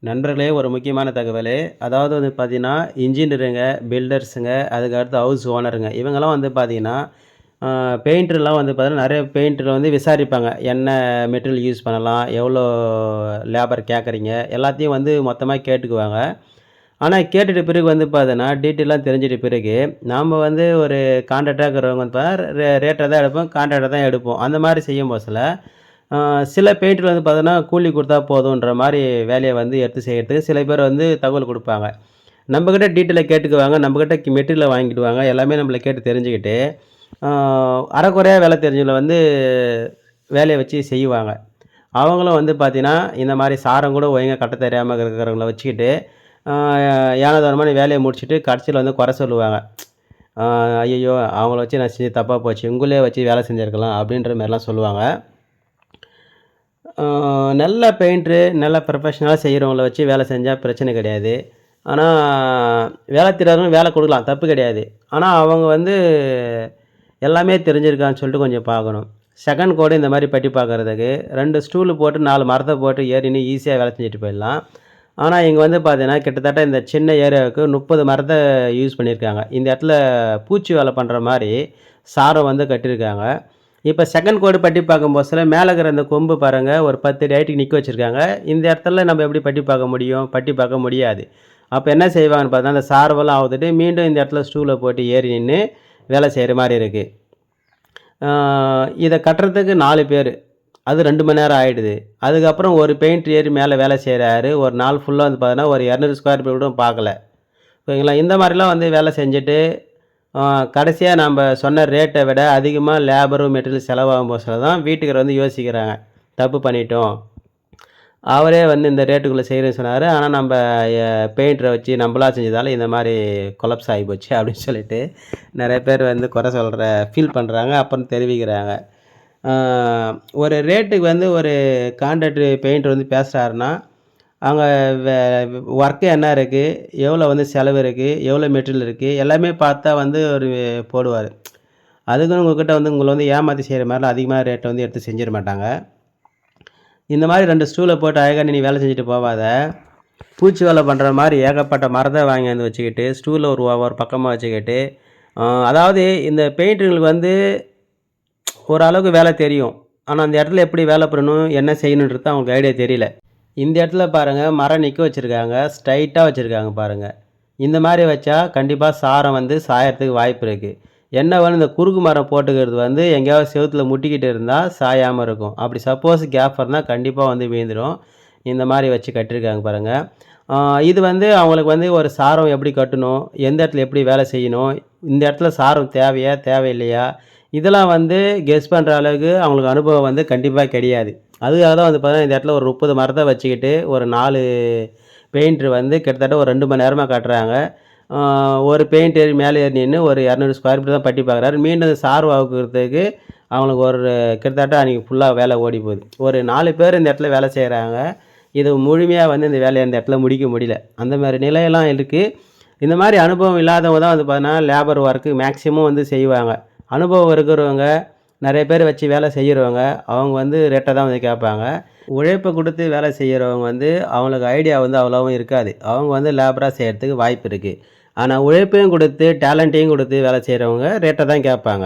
நண்பர்களே ஒரு முக்கியமான தகவல். அதாவது வந்து பார்த்தீங்கன்னா, இன்ஜினியருங்க, பில்டர்ஸுங்க, அதுக்கு அடுத்து ஹவுஸ் ஓனருங்க. இவங்கலாம் வந்து பார்த்தீங்கன்னா, பெயிண்டர்லாம் வந்து பார்த்தீங்கன்னா, நெறைய பெயிண்டர் வந்து விசாரிப்பாங்க. என்ன மெட்டீரியல் யூஸ் பண்ணலாம்? எவ்வளோ லேபர் கேட்குறீங்க? எல்லாத்தையும் வந்து மொத்தமா கேட்டுக்குவாங்க. ஆனா கேட்டுட்ட பிறகு வந்து பார்த்தீங்கன்னா, டீட்டெயிலா தெரிஞ்சிட்ட பிறகு, நாம வந்து ஒரு கான்ட்ராக்டா இருக்கிறவங்க வந்து ரேட்டா தான் எடுப்போம், கான்ட்ராக்ட்டா தான் எடுப்போம். அந்த மாரி செய்யும்போதுல ஆ, சில பெயிண்டர் வந்து பார்த்தோன்னா, கூலி குடுத்தா போதுன்ற மாரி வேலைய வந்து எடுத்து செய்யறதுக்கு சில பேர் வந்து தகவல் குடுப்பாங்க. நம்மகிட்ட டீட்டெயிலா கேட்டுக்குவாங்க. நம்மகிட்ட மெட்டீரியல வாங்கிடுவாங்க. எல்லாமே நம்மள கேட்டு தெரிஞ்சுக்கிட்டு, ஆ அரைகுறையா வேலை தெரிஞ்சவங்கள வந்து வேலைய வச்சு செய்வாங்க. அவங்களும் வந்து பார்த்தீங்கன்னா, இந்த மாரி சாரம் கூட ஒழுங்கா கட்டத் தெரியாம இருக்கிறவங்கள வச்சுக்கிட்டு, ஆ ஏனோதானோமா வேலைய முடிச்சுட்டு கடைசியில வந்து குறை சொல்லுவாங்க. ஆ "ஐயய்யோ! அவங்கள வச்சு நான் செஞ்சது தப்பா போச்சு. உங்களயே வச்சு வேலை செஞ்சிருக்கலாம்." அப்படின்ற மாரிலாம் சொல்லுவாங்க. ஆ நல்ல பெயிண்டரு, நல்ல ப்ரொஃபஷனலா செய்றவங்கள வச்சு வேலை செஞ்சா பிரச்சனை கிடையாது. ஆனா, வேலை தெரியாதவங்க வேலை குடுக்கலாம், தப்பு கிடையாது. ஆனா, அவங்க வந்து எல்லாமே தெரிஞ்சிருக்கான்னு சொல்லிட்டு கொஞ்சம் பார்க்கணும். செகண்ட் கோடு இந்த மாரி பட்டி பார்க்கறதுக்கு 2 ஸ்டூலு போட்டு 4 மரத்த போட்டு ஏறின்னு ஈஸியா வேலை செஞ்சுட்டு போயிடலாம். ஆனா, இங்க வந்து பார்த்தீங்கன்னா, கிட்டத்தட்ட இந்த சின்ன ஏரியாவுக்கு 30 மரத்த யூஸ் பண்ணியிருக்காங்க. இந்த இடத்துல பூச்சி வேலை பண்ற மாரி சாரம் வந்து கட்டியிருக்காங்க. இப்ப செகண்ட் கோடு பட்டி பார்க்கும்போதுல மேல இருக்கிற அந்த கொம்பு பாருங்க, ஒரு 10 அடி ஹைட்டுக்கு நிக்க வச்சிருக்காங்க. இந்த இடத்துல நம்ம எப்படி பட்டி பார்க்க முடியும்? பட்டி பார்க்க முடியாது. அப்ப என்ன செய்வாங்கன்னு பார்த்தா, அந்த சார்பெல்லாம் அவுத்துட்டு மீண்டும் இந்த இடத்துல ஸ்டூல போட்டு ஏறி நின்னு வேலை செய்ற மாரி இருக்கு. ஆ இத கட்டுறதுக்கு 4 பேரு. அது 2 மணி நேரம் ஆயிடுது. அதுக்கப்புறம் ஒரு பெயிண்டர் ஏறி மேல வேலை செய்றாரு. ஒரு நாள் ஃபுல்லா வந்து பார்த்தீங்கன்னா, ஒரு 200 ஸ்கொயர் ஃபீட் கூட பார்க்கல. ஓகேங்களா? இந்த மாரிலாம் வந்து வேலை செஞ்சுட்டு, ஆ கடைசியா நம்ப சொன்ன ரேட்ட விட அதிகமா லேபரும், மெட்டீரியல் செலவாகும்போது தான் வீட்டுக்காரர் வந்து யோசிக்கிறாங்க. தப்பு பண்ணிட்டோம். அவரே வந்து இந்த ரேட்டுக்குள்ள செய்றேன்னு சொன்னாரு. ஆனா நம்ப எ பெயிண்டர வச்சு நம்பளா செஞ்சதால இந்த மாரி கொலாப்ஸ் ஆயிப்போச்சு அப்படின்னு சொல்லிட்டு, நெறைய பேர் வந்து குறை ஃபீல் பண்றாங்க. அப்புறம் தெரிவிக்கிறாங்க. ஆ ஒரு ரேட்டுக்கு வந்து ஒரு கான்ட்ராக்டர் பெயிண்டர் வந்து பேசுறாருன்னா, அங்க வே ஒர்க் என்ன இருக்கு? எவ்வளோ வந்து செலவு இருக்கு? எவ்வளோ மெட்டீரியல் இருக்கு? எல்லாமே பார்த்தா வந்து ஒரு போடுவாரு. அதுக்குன்னு உங்ககிட்ட வந்து உங்கள வந்து ஏமாத்தி செய்ற மாரிலாம் அதிகமா ரேட்ட வந்து எடுத்து செஞ்சிட மாட்டாங்க. இந்த மாரி 2 ஸ்டூல போட்டு அழகா நீ வேலை செஞ்சுட்டு போவாத. பூச்சி வேலை பண்ற மாரி ஏகப்பட்ட மரத்த வாங்கியாந்து வச்சுக்கிட்டு, ஸ்டூல ஒரு பக்கமா வச்சுக்கிட்டு, அதாவது இந்த பெயிண்டர்களுக்கு வந்து ஓரளவுக்கு வேலை தெரியும். ஆனா, அந்த இடத்துல எப்படி வேலை பண்ணணும்? என்ன செய்யணுன்றது அவங்களுக்கு ஐடியா தெரியல. இந்த இடத்துல பாருங்க, மரம் நிக்க வச்சிருக்காங்க. ஸ்ட்ரைட்டா வச்சிருக்காங்க பாருங்க. இந்த மாரி வச்சா கண்டிப்பா சாரம் வந்து சாயறதுக்கு வாய்ப்பு இருக்கு. என்ன வேணும் இந்த குறுக்கு மரம் போட்டுக்கிறது வந்து எங்கேயாவது செவுத்துல முட்டிக்கிட்டு இருந்தா சாயாம இருக்கும். அப்படி சப்போஸ் கேப் இருந்தா கண்டிப்பா வந்து விழுந்துரும். இந்த மாரி வச்சு கட்டியிருக்காங்க பாருங்க. ஆ இது வந்து அவங்களுக்கு வந்து ஒரு சாரம் எப்படி கட்டணும்? எந்த இடத்துல எப்படி வேலை செய்யணும்? இந்த இடத்துல சாரம் தேவையா? தேவையில்லையா? இதெல்லாம் வந்து கெஸ் பண்ற அளவுக்கு அவங்களுக்கு அனுபவம் வந்து கண்டிப்பா கிடையாது. அதுக்காக தான் வந்து பார்த்தீங்கன்னா, இந்த இடத்துல ஒரு 30 மரத்த வச்சுக்கிட்டு, ஒரு 4 பெயிண்டர் வந்து கிட்டத்தட்ட ஒரு 2 மணி நேரமா கட்டுறாங்க. ஆ ஒரு பெயிண்டர் மேலே ஏறி நின்னு ஒரு 200 ஸ்கொயர் ஃபீட் தான் பட்டி பார்க்குறாரு. மீண்டும் சார் வகுக்கிறதுக்கு அவங்களுக்கு ஒரு கிட்டத்தட்ட அன்னைக்கு ஃபுல்லா வேலை ஓடி போகுது. ஒரு 4 பேர் இந்த இடத்துல வேலை செய்றாங்க. இது முழுமையா வந்து இந்த வேலைய இந்த இடத்துல முடிக்க முடியல. அந்த மாரி நிலையெல்லாம் இருக்கு. இந்த மாரி அனுபவம் இல்லாதவங்க தான் வந்து பார்த்தீங்கன்னா, லேபர் ஒர்க் மேக்ஸிமம் வந்து செய்வாங்க. அனுபவம் இருக்கிறவங்க, நெறைய பேர் வச்சு வேலை செய்றவங்க, அவங்க வந்து ரேட்டா தான் வந்து கேட்பாங்க. உழைப்ப குடுத்து வேலை செய்றவங்க வந்து, அவங்களுக்கு ஐடியா வந்து அவ்வளவும் இருக்காது. அவங்க வந்து லேபரா செய்றதுக்கு வாய்ப்பு இருக்கு. ஆனா உழைப்பையும் குடுத்து, டேலண்ட்டையும் குடுத்து வேலை செய்றவங்க ரேட்ட தான் கேட்பாங்க.